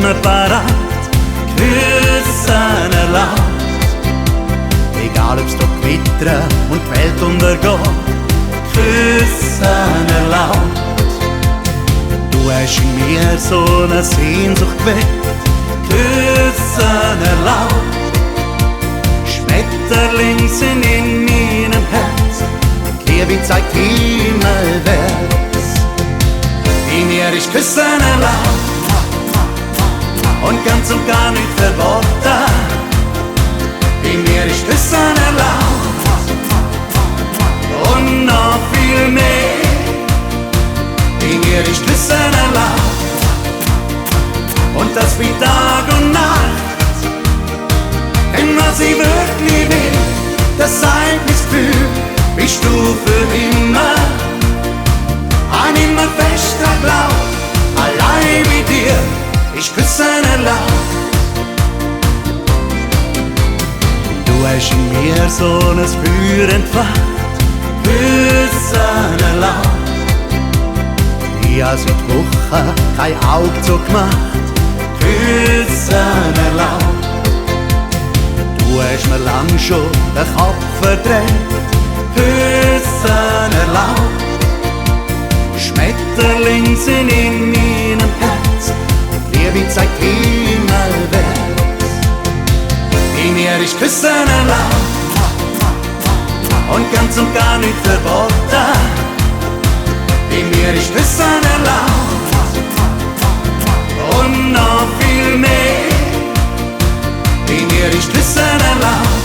immer parat, küssen erlaubt. Egal ob's da gewittert und die Welt untergeht, küssen erlaubt. Du hast in mir so eine Sehnsucht geweckt, küssen erlaubt. Schmetterling sind in meinem Herz, Liebe zeigt himmelwärts. In mir ist küssen erlaubt und ganz und gar nicht verboten. In mir ist küssen erlaubt und noch viel mehr. In mir ist küssen erlaubt und das wie Tag und Nacht. Denn was ich wirklich will, das Gefühl, bist du für immer. Ein immer fester Glaub, allein mit dir, ich küssen erlaubt. Du hast in mir so ein Feuer entfacht, küssen erlaubt. Ich hab seit Wochen kein Auge zugemacht, küssen erlaubt. Du hast mir lang schon den Kopf verdreht, küssen erlaubt. Schmetterling sind in meinem Herz, Liebe zeigt himmelwärts. In mir ist küssen erlaubt und ganz und gar nicht verboten. In mir ist küssen erlaubt und noch viel mehr. In mir ist küssen erlaubt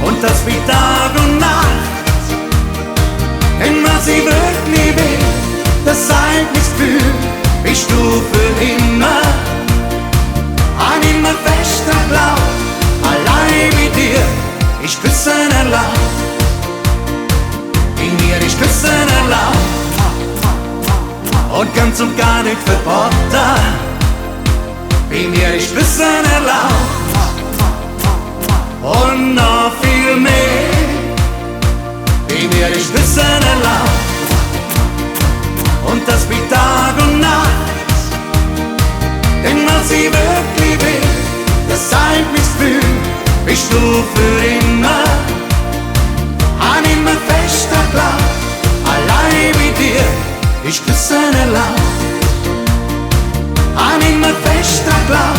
und das wie Tag und Nacht. Denn was ich wirklich will, das Gefühl, bist du für immer. Ein immer fester Glaub, allein mit dir, ich küssen erlaubt. In mir ist küssen erlaubt und ganz und gar nicht verboten. In mir ist küssen erlaubt und noch viel mehr. In mir ist küssen erlaubt und das wie Tag und Nacht. Denn was ich wirklich will, das Gefühl, bist du für immer. Ein immer fester Glaub, allein mit dir, ich küssen erlaubt. Ein immer fester Glaub,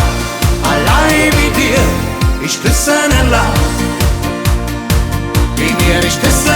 allein mit dir, ich küssen erlaubt. In mir ist küssen